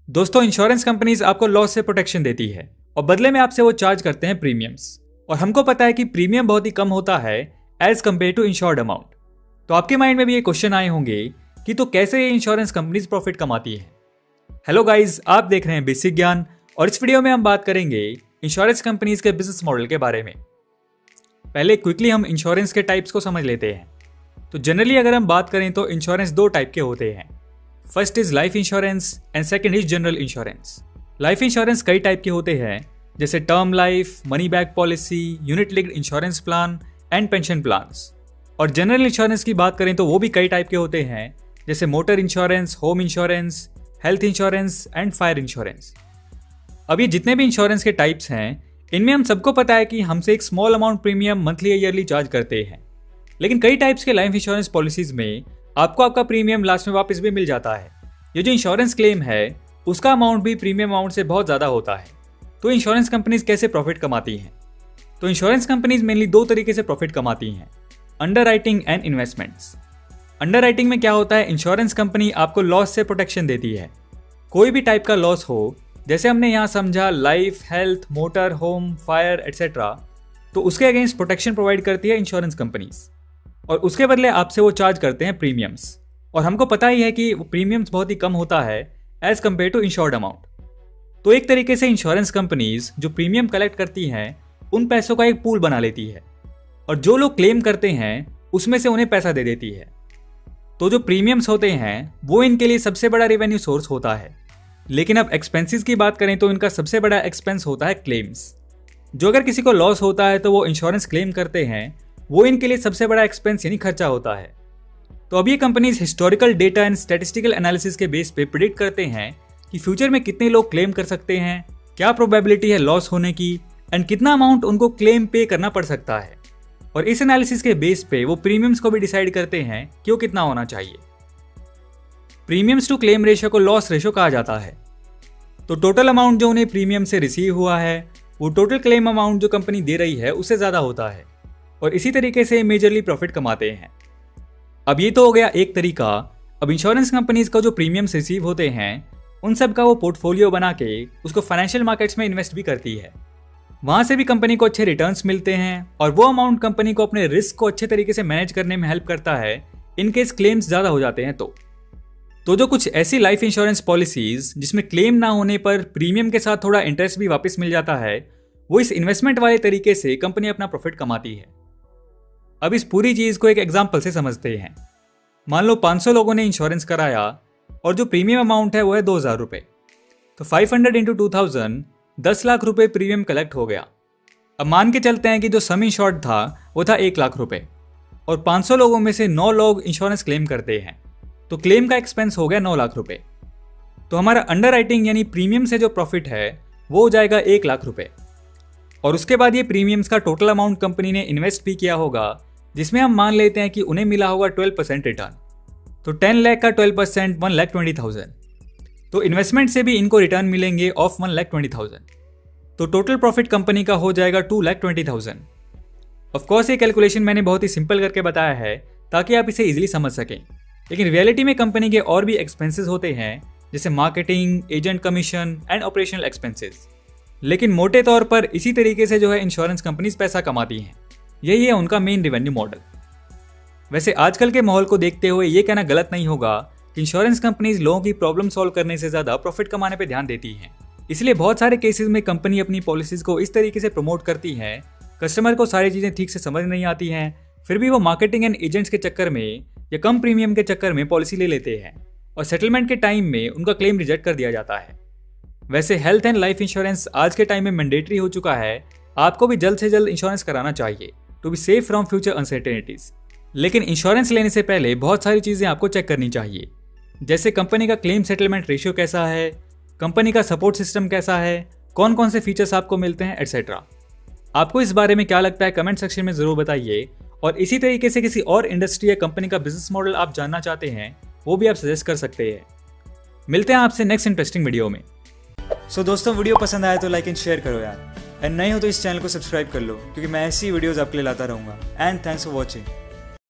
दोस्तों, insurance companies आपको loss से प्रोटेक्शन देती है और बदले में आपसे वो चार्ज करते हैं प्रीमियम्स। और हमको पता है कि प्रीमियम बहुत ही कम होता है as compare to insured amount. तो आपके माइंड में भी ये क्वेश्चन आए होंगे कि तो कैसे ये इंश्योरेंस कंपनीज प्रॉफिट कमाती है। हेलो गाइज, आप देख रहे हैं बेसिक ज्ञान और इस वीडियो में हम बात करेंगे इंश्योरेंस कंपनीज के बिजनेस मॉडल के बारे में। पहले क्विकली हम इंश्योरेंस के टाइप्स को समझ लेते हैं। तो जनरली अगर हम बात करें तो इंश्योरेंस दो टाइप के होते हैं। First is life insurance and second is general insurance. Life insurance कई टाइप के होते हैं, जैसे term life, money back policy, unit linked insurance plan and pension plans. और जनरल इंश्योरेंस की बात करें तो वो भी कई टाइप के होते हैं, जैसे motor insurance, home insurance, health insurance and fire insurance. अब ये जितने भी इंश्योरेंस के टाइप्स हैं, इनमें हम सबको पता है कि हमसे एक स्मॉल अमाउंट प्रीमियम मंथली या ईयरली चार्ज करते हैं। लेकिन कई टाइप्स के लाइफ इंश्योरेंस पॉलिसीज में आपको आपका प्रीमियम लास्ट में वापस भी मिल जाता है। ये जो इंश्योरेंस क्लेम है उसका अमाउंट भी प्रीमियम अमाउंट से बहुत ज़्यादा होता है। तो इंश्योरेंस कंपनीज कैसे प्रॉफिट कमाती हैं? तो इंश्योरेंस कंपनीज मेनली दो तरीके से प्रॉफिट कमाती हैं, अंडरराइटिंग एंड इन्वेस्टमेंट्स। अंडरराइटिंग में क्या होता है, इंश्योरेंस कंपनी आपको लॉस से प्रोटेक्शन देती है। कोई भी टाइप का लॉस हो, जैसे हमने यहाँ समझा life, health, motor, home, fire etcetera, तो उसके अगेंस्ट प्रोटेक्शन प्रोवाइड करती है इंश्योरेंस कंपनीज और उसके बदले आपसे वो चार्ज करते हैं प्रीमियम्स। और हमको पता ही है कि वो प्रीमियम्स बहुत ही कम होता है as compare to insured amount. तो एक तरीके से इंश्योरेंस कंपनीज जो प्रीमियम कलेक्ट करती हैं उन पैसों का एक पूल बना लेती है और जो लोग क्लेम करते हैं उसमें से उन्हें पैसा दे देती है। तो जो प्रीमियम्स होते हैं वो इनके लिए सबसे बड़ा रेवेन्यू सोर्स होता है। लेकिन अब एक्सपेंसेस की बात करें तो इनका सबसे बड़ा एक्सपेंस होता है क्लेम्स। जो अगर किसी को लॉस होता है तो वो इंश्योरेंस क्लेम करते हैं, वो इनके लिए सबसे बड़ा एक्सपेंस यानी खर्चा होता है। तो अब ये companies historical data and statistical analysis के बेस पे प्रिडिक्ट करते हैं कि फ्यूचर में कितने लोग क्लेम कर सकते हैं, क्या प्रोबेबिलिटी है लॉस होने की एंड कितना अमाउंट उनको क्लेम पे करना पड़ सकता है। और इस एनालिसिस के बेस पे वो प्रीमियम्स को भी डिसाइड करते हैं कि वो कितना होना चाहिए। प्रीमियम्स टू क्लेम रेशियो को लॉस रेशियो कहा जाता है। तो टोटल अमाउंट जो उन्हें प्रीमियम से रिसीव हुआ है वो टोटल क्लेम अमाउंट जो कंपनी दे रही है उससे ज़्यादा होता है और इसी तरीके से मेजरली प्रॉफिट कमाते हैं। अब ये तो हो गया एक तरीका। अब इंश्योरेंस कंपनीज का जो प्रीमियम्स रिसीव होते हैं उन सब का वो पोर्टफोलियो बना के उसको फाइनेंशियल मार्केट्स में इन्वेस्ट भी करती है। वहाँ से भी कंपनी को अच्छे रिटर्न्स मिलते हैं और वो अमाउंट कंपनी को अपने रिस्क को अच्छे तरीके से मैनेज करने में हेल्प करता है इन केस क्लेम्स ज़्यादा हो जाते हैं। तो जो कुछ ऐसी लाइफ इंश्योरेंस पॉलिसीज जिसमें क्लेम ना होने पर प्रीमियम के साथ थोड़ा इंटरेस्ट भी वापस मिल जाता है, वो इस इन्वेस्टमेंट वाले तरीके से कंपनी अपना प्रॉफिट कमाती है। अब इस पूरी चीज़ को एक एग्जाम्पल से समझते हैं। मान लो 500 लोगों ने इंश्योरेंस कराया और जो प्रीमियम अमाउंट है वो है 2000 रुपये। तो 500 इंटू 2000 10 लाख रुपए प्रीमियम कलेक्ट हो गया। अब मान के चलते हैं कि जो सम इंश्योर्ड था वो था 1 लाख रुपए और 500 लोगों में से 9 लोग इंश्योरेंस क्लेम करते हैं, तो क्लेम का एक्सपेंस हो गया 9 लाख रुपए। तो हमारा अंडर राइटिंग यानी प्रीमियम से जो प्रॉफिट है वो हो जाएगा 1 लाख रुपए। और उसके बाद ये प्रीमियम्स का टोटल अमाउंट कंपनी ने इन्वेस्ट भी किया होगा, जिसमें हम मान लेते हैं कि उन्हें मिला होगा 12% रिटर्न। तो 10 लाख का 12% 1,20,000। तो इन्वेस्टमेंट से भी इनको रिटर्न मिलेंगे ऑफ 1,20,000। तो टोटल प्रॉफिट कंपनी का हो जाएगा 2,20,000। ऑफकोर्स ये कैलकुलेशन मैंने बहुत ही सिंपल करके बताया है ताकि आप इसे इजीली समझ सकें, लेकिन रियलिटी में कंपनी के और भी एक्सपेंसेस होते हैं, जैसे marketing, agent commission and operational expenses. लेकिन मोटे तौर पर इसी तरीके से जो है इंश्योरेंस कंपनीज पैसा कमाती हैं। यही है उनका मेन रेवेन्यू मॉडल। वैसे आजकल के माहौल को देखते हुए ये कहना गलत नहीं होगा कि इंश्योरेंस कंपनीज लोगों की प्रॉब्लम सॉल्व करने से ज़्यादा प्रॉफिट कमाने पर ध्यान देती हैं। इसलिए बहुत सारे केसेस में कंपनी अपनी पॉलिसीज को इस तरीके से प्रमोट करती है, कस्टमर को सारी चीज़ें ठीक से समझ नहीं आती हैं, फिर भी वो मार्केटिंग एंड एजेंट्स के चक्कर में या कम प्रीमियम के चक्कर में पॉलिसी ले लेते हैं और सेटलमेंट के टाइम में उनका क्लेम रिजेक्ट कर दिया जाता है। वैसे हेल्थ एंड लाइफ इंश्योरेंस आज के टाइम में मैंडेटरी हो चुका है। आपको भी जल्द से जल्द इंश्योरेंस कराना चाहिए to be safe from future uncertainties. लेकिन इंश्योरेंस लेने से पहले बहुत सारी चीज़ें आपको चेक करनी चाहिए, जैसे कंपनी का क्लेम सेटलमेंट रेशियो कैसा है, कंपनी का सपोर्ट सिस्टम कैसा है, कौन कौन से फीचर्स आपको मिलते हैं एटसेट्रा। आपको इस बारे में क्या लगता है कमेंट सेक्शन में ज़रूर बताइए। और इसी तरीके से किसी और इंडस्ट्री या कंपनी का बिजनेस मॉडल आप जानना चाहते हैं वो भी आप सजेस्ट कर सकते हैं। मिलते हैं आपसे नेक्स्ट इंटरेस्टिंग वीडियो में। सो दोस्तों, वीडियो पसंद आया तो लाइक एंड शेयर करो यार, एंड नए हो तो इस चैनल को सब्सक्राइब कर लो क्योंकि मैं ऐसी वीडियोस आपके लिए लाता रहूँगा। And thanks for watching.